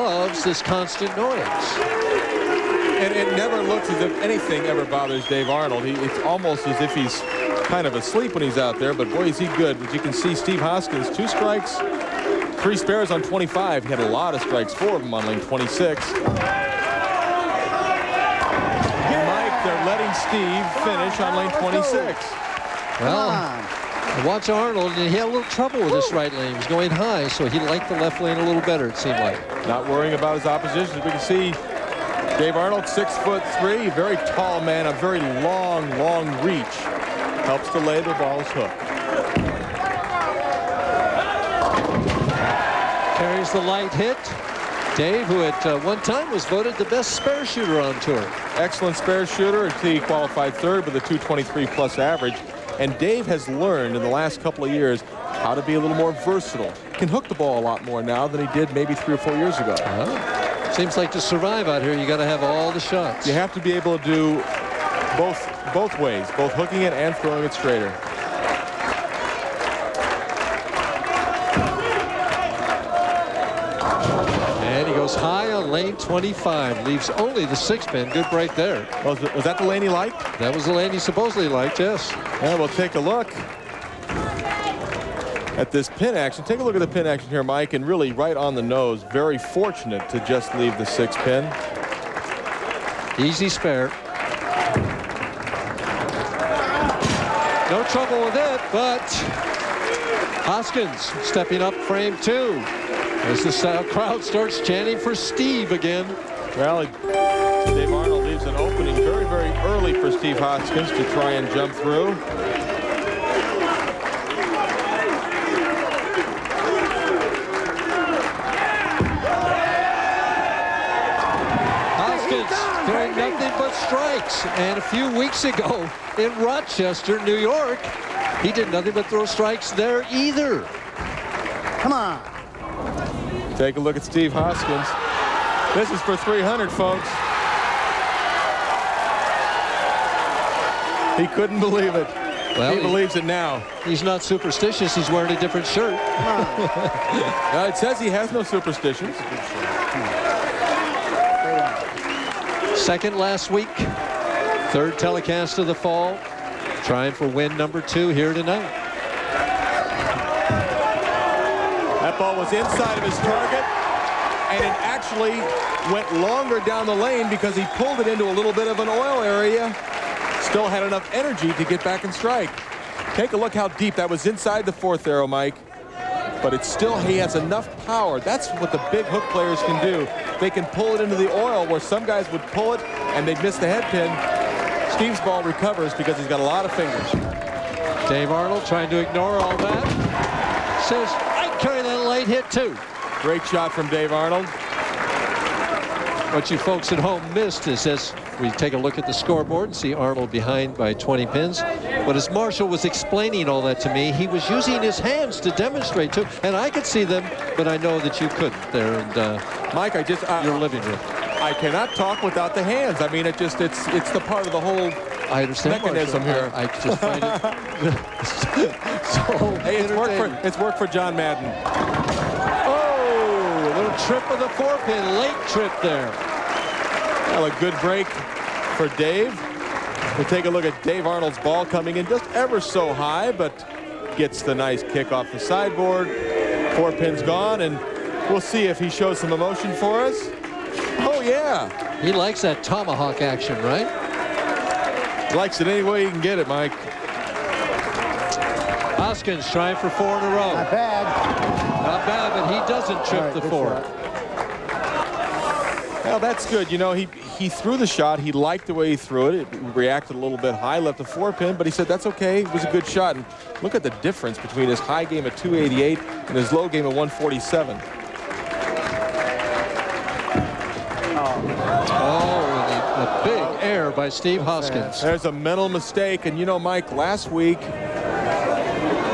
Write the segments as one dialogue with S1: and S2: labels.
S1: loves this constant noise.
S2: And it never looks as if anything ever bothers Dave-Arnold. It's almost as if he's kind of asleep when he's out there, but boy, is he good. As you can see, Steve-Hoskins, 2 strikes, 3 spares on 25. He had a lot of strikes, 4 of them on lane 26. Mike, they're letting Steve finish on lane 26.
S1: Well, watch Arnold, and he had a little trouble with this right lane. He was going high, so he liked the left lane a little better, it seemed like.
S2: Not worrying about his opposition. As we can see, Dave-Arnold, 6'3", very tall man, a very long reach. Helps to lay the ball's hook.
S1: Carries the light hit. Dave, who at one time was voted the best spare shooter on tour.
S2: Excellent spare shooter. He qualified 3rd with a 223 plus average. And Dave has learned in the last couple of years how to be a little more versatile. Can hook the ball a lot more now than he did maybe 3 or 4 years ago.
S1: Seems like to survive out here, you got to have all the shots.
S2: You have to be able to do both ways, both hooking it and throwing it straighter.
S1: And he goes high on lane 25, leaves only the 6-pin. Good break there.
S2: Was that the lane he liked?
S1: That was the lane he supposedly liked, yes.
S2: And we'll take a look at this pin action. Take a look at the pin action here, Mike, and really right on the nose. Very fortunate to just leave the 6-pin.
S1: Easy spare. No trouble with it, but Hoskins stepping up frame 2 as the crowd starts chanting for Steve again.
S2: Well, Dave-Arnold leaves an opening very early for Steve-Hoskins to try and jump through.
S1: Doing nothing but strikes. And a few weeks ago in Rochester, New York, he did nothing but throw strikes there either.
S3: Come on.
S2: Take a look at Steve-Hoskins. This is for 300, folks. He couldn't believe it. Well, he believes it now.
S1: He's not superstitious. He's wearing a different shirt.
S2: It says he has no superstitions.
S1: Second last week, 3rd telecast of the fall, trying for win number 2 here tonight.
S2: That ball was inside of his target, and it actually went longer down the lane because he pulled it into a little bit of an oil area. Still had enough energy to get back and strike. Take a look how deep that was inside the 4th arrow, Mike. But it's still, he has enough power. That's what the big hook players can do. They can pull it into the oil where some guys would pull it and they'd miss the head pin. Steve's ball recovers because he's got a lot of fingers.
S1: Dave-Arnold trying to ignore all that. Says, I carry that light hit too.
S2: Great shot from Dave-Arnold.
S1: What you folks at home missed is as we take a look at the scoreboard and see Arnold behind by 20 pins. But as Marshall was explaining all that to me, he was using his hands to demonstrate too. And I could see them, but I know that you couldn't there. And
S2: Mike,
S1: your living room.
S2: I cannot talk without the hands. I mean, it's the part of the whole
S1: I understand,
S2: mechanism
S1: Marshall.
S2: here.
S1: I just find it so
S2: hey, it's work for John Madden.
S1: Oh, a little trip of the 4-pin, late trip there.
S2: Well, a good break for Dave. We'll take a look at Dave-Arnold's ball coming in just ever so high, but gets the nice kick off the sideboard. 4 pins gone, and we'll see if he shows some emotion for us. Oh, yeah.
S1: He likes that tomahawk action, right?
S2: Likes it any way you can get it, Mike.
S1: Hoskins trying for 4 in a row.
S3: Not bad.
S1: Not bad, but he doesn't trip the 4.
S2: Well, that's good. You know, he threw the shot. He liked the way he threw it. It reacted a little bit high, left a 4-pin, but he said that's okay. It was a good shot. And look at the difference between his high game at 288 and his low game at 147.
S1: Oh, a big error by Steve-Hoskins.
S2: There's a mental mistake. And, you know, Mike, last week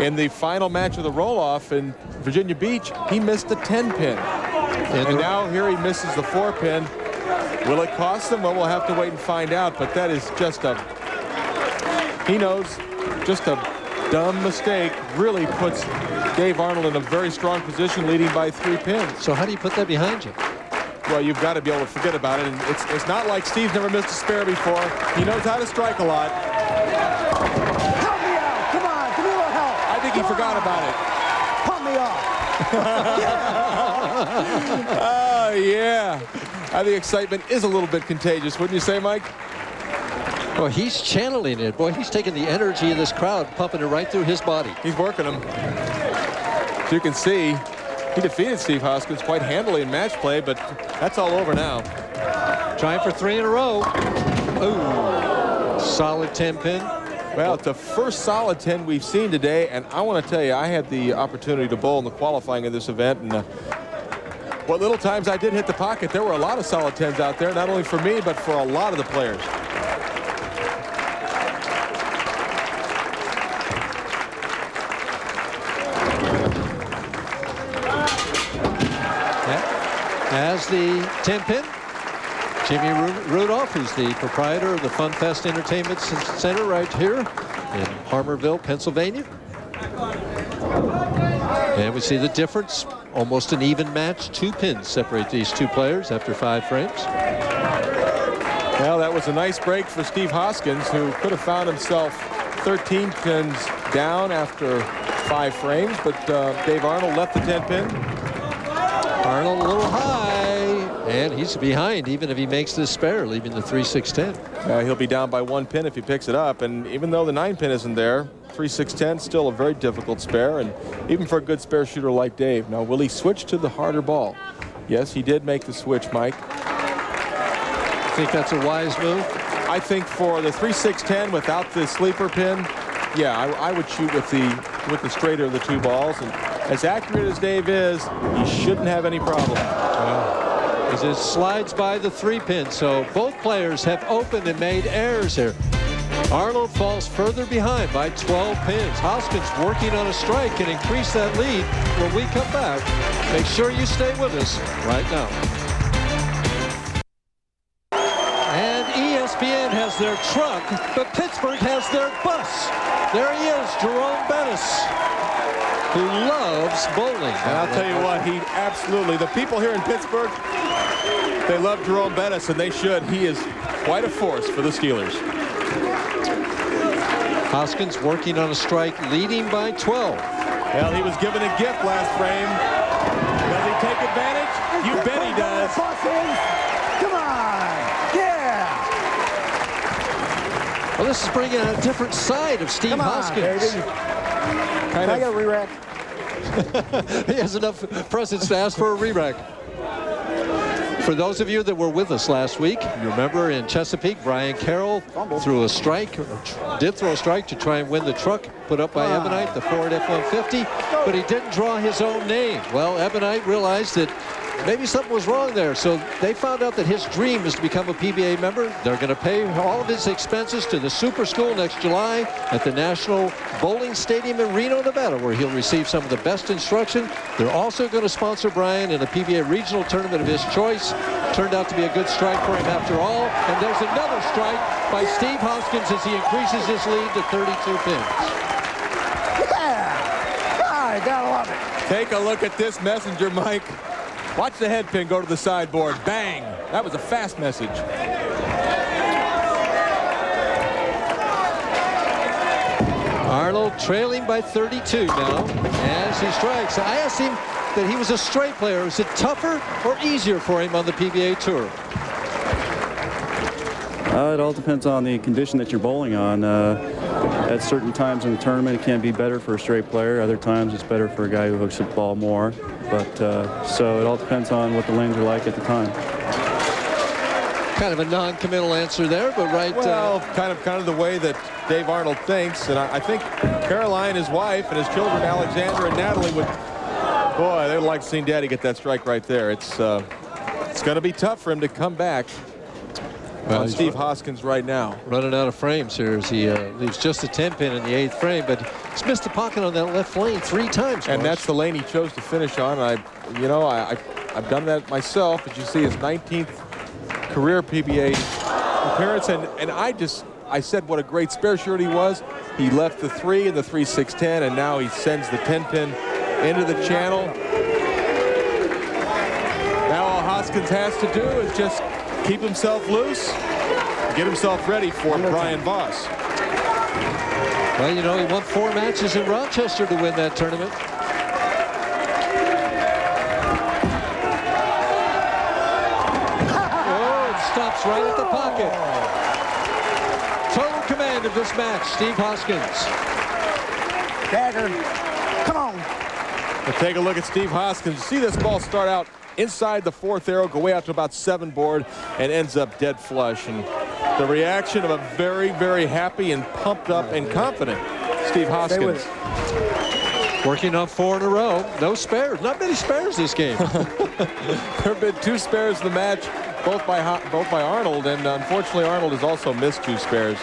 S2: in the final match of the roll-off in Virginia Beach, he missed a 10-pin. And now here he misses the 4-pin. Will it cost him? Well, we'll have to wait and find out. But that is just he knows, just a dumb mistake. Really puts Dave-Arnold in a very strong position, leading by 3 pins.
S1: So how do you put that behind you?
S2: well, you've got to be able to forget about it. And it's not like Steve's never missed a spare before. He knows how to strike a lot.
S3: Help me out. Come on. Give me a little help.
S2: I think he forgot about it.
S3: Pump me off.
S2: Oh, yeah. The excitement is a little bit contagious, wouldn't you say, Mike?
S1: Well, he's channeling it. Boy, he's taking the energy of this crowd, pumping it right through his body.
S2: He's working them. As you can see, he defeated Steve-Hoskins quite handily in match play, but that's all over now.
S1: Trying for 3 in a row. Ooh, solid 10-pin.
S2: Well, it's the first solid 10 we've seen today, and I want to tell you, I had the opportunity to bowl in the qualifying of this event, and what little times I did hit the pocket, there were a lot of solid 10s out there, not only for me, but for a lot of the players.
S1: As the 10-pin, Jimmy Rudolph, who's the proprietor of the FUNFEST Entertainment Center right here in Harmarville, Pennsylvania. And we see the difference. Almost an even match. 2 pins separate these two players after 5 frames.
S2: Well, that was a nice break for Steve-Hoskins, who could have found himself 13 pins down after 5 frames, but Dave-Arnold left the 10-pin.
S1: Arnold a little high, and he's behind even if he makes this spare, leaving the 3-6-10.
S2: He'll be down by 1 pin if he picks it up, and even though the 9-pin isn't there, 3-6-10 still a very difficult spare, and even for a good spare shooter like Dave. Now, will he switch to the harder ball? Yes, he did make the switch, Mike.
S1: Think that's a wise move?
S2: I think for the 3-6-10 without the sleeper pin, yeah, I would shoot with the straighter of the 2 balls. And as accurate as Dave is, he shouldn't have any problem.
S1: As it slides by the 3-pin, so both players have opened and made errors here. Arnold falls further behind by 12 pins. Hoskins working on a strike can increase that lead when we come back. Make sure you stay with us right now. And ESPN has their truck, but Pittsburgh has their bus. There he is, Jerome Bettis, who loves bowling.
S2: And I'll tell you what, he absolutely, the people here in Pittsburgh, they love Jerome Bettis, and they should. He is quite a force for the Steelers.
S1: Hoskins working on a strike, leading by 12.
S2: Well, he was given a gift last frame. Does he take advantage? You bet he does.
S3: Come on. Yeah.
S1: Well, this is bringing out a different side of Steve Hoskins.
S3: Can I get a re-rack?
S1: He has enough presents to ask for a re-rack. For those of you that were with us last week, you remember in Chesapeake, Brian Carroll threw a strike, did throw a strike to try and win the truck put up by Ebonite, the Ford F-150, but he didn't draw his own name. Well, Ebonite realized that maybe something was wrong there, so they found out that his dream is to become a PBA member. They're going to pay all of his expenses to the Super School next July at the National Bowling Stadium in Reno, Nevada, where he'll receive some of the best instruction. They're also going to sponsor Brian in a PBA regional tournament of his choice. Turned out to be a good strike for him after all. And there's another strike by Steve Hoskins as he increases his lead to 32 pins.
S3: Yeah. I gotta love it.
S2: Take a look at this messenger, Mike. Watch the head pin go to the sideboard. Bang! That was a fast message.
S1: Arnold trailing by 32 now as he strikes. I asked him that he was a straight player. Is it tougher or easier for him on the PBA Tour?
S4: It all depends on the condition that you're bowling on. At certain times in the tournament, it can be better for a straight player. Other times, it's better for a guy who hooks the ball more. But so it all depends on what the lanes are like at the time.
S1: Kind of a non-committal answer there, but right.
S2: Well, kind of the way that Dave-Arnold thinks, and I think Caroline, his wife, and his children, Alexander and Natalie, boy, they would like to see Daddy get that strike right there. It's going to be tough for him to come back on Steve Hoskins right now.
S1: Running out of frames here as he leaves just a 10-pin in the 8th frame, but he's missed the pocket on that left lane 3 times.
S2: And that's the lane he chose to finish on. I've done that myself. As you see, his 19th career PBA appearance, and I said what a great spare shooter he was. He left the 3 and the 3-6-10, and now he sends the 10-pin into the channel. Now Hoskins has to do is just keep himself loose, get himself ready for Brian Voss.
S1: Well, you know, he won 4 matches in Rochester to win that tournament. Oh, it stops right at the pocket. Total command of this match, Steve-Hoskins.
S3: Dagger. Come on.
S2: We'll take a look at Steve-Hoskins. See this ball start out inside the 4th arrow, go way out to about 7 board, and ends up dead flush. And the reaction of a very, very happy and pumped up and confident Steve-Hoskins.
S1: Working on 4 in a row. No spares. Not many spares this game.
S2: There have been 2 spares in the match, both by Arnold, and unfortunately Arnold has also missed 2 spares.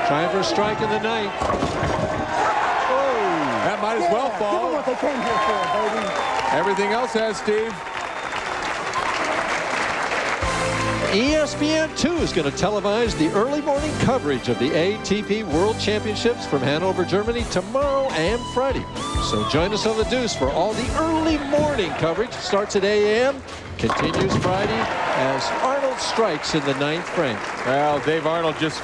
S1: Trying for a strike in the 9th.
S2: That might as well fall.
S3: Give them what they came here for, baby.
S2: Everything else has, Steve.
S1: ESPN2 is going to televise the early morning coverage of the ATP World Championships from Hanover, Germany tomorrow and Friday. So join us on the Deuce for all the early morning coverage. Starts at 8 a.m., continues Friday as Arnold strikes in the 9th frame.
S2: Well, Dave-Arnold just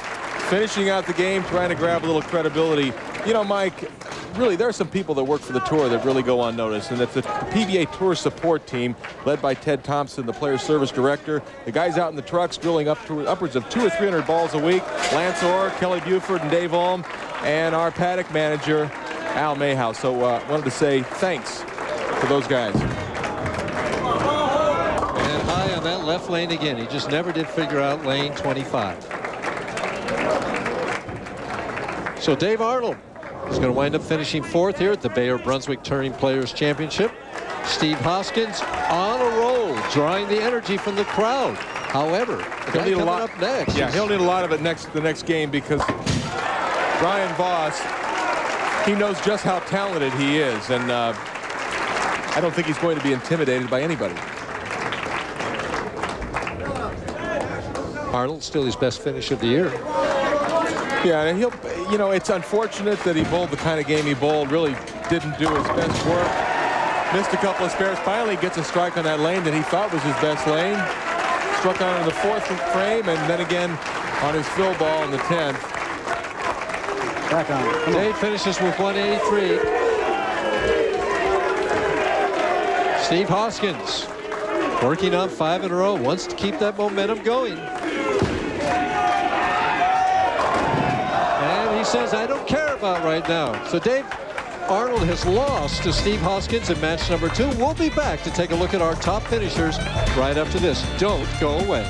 S2: finishing out the game, trying to grab a little credibility. You know, Mike, really, there are some people that work for the tour that really go unnoticed, and that's the PBA Tour support team led by Ted Thompson, the player service director. The guys out in the trucks drilling up to upwards of 200 or 300 balls a week. Lance Orr, Kelly Buford, and Dave Ulm, and our paddock manager, Al Mayhouse. So wanted to say thanks to those guys.
S1: And high on that left lane again. He just never did figure out lane 25. So Dave-Arnold is going to wind up finishing 4th here at the Bayer Brunswick Touring Players Championship. Steve-Hoskins on a roll, drawing the energy from the crowd. However,
S2: he'll need a lot
S1: up next.
S2: Yeah, he'll need a lot of it the next game, because Brian Voss, he knows just how talented he is, and I don't think he's going to be intimidated by anybody.
S1: Arnold still his best finish of the year.
S2: Yeah, and he'll, you know, it's unfortunate that he bowled the kind of game he bowled, really didn't do his best work. Missed a couple of spares, finally gets a strike on that lane that he thought was his best lane. Struck on in the 4th frame, and then again on his fill ball in the 10th.
S3: Back on.
S1: Dave finishes with 183. Steve-Hoskins working on 5 in a row, wants to keep that momentum going. He says, I don't care about right now. So Dave-Arnold has lost to Steve-Hoskins in match number 2. We'll be back to take a look at our top finishers right after this. Don't go away.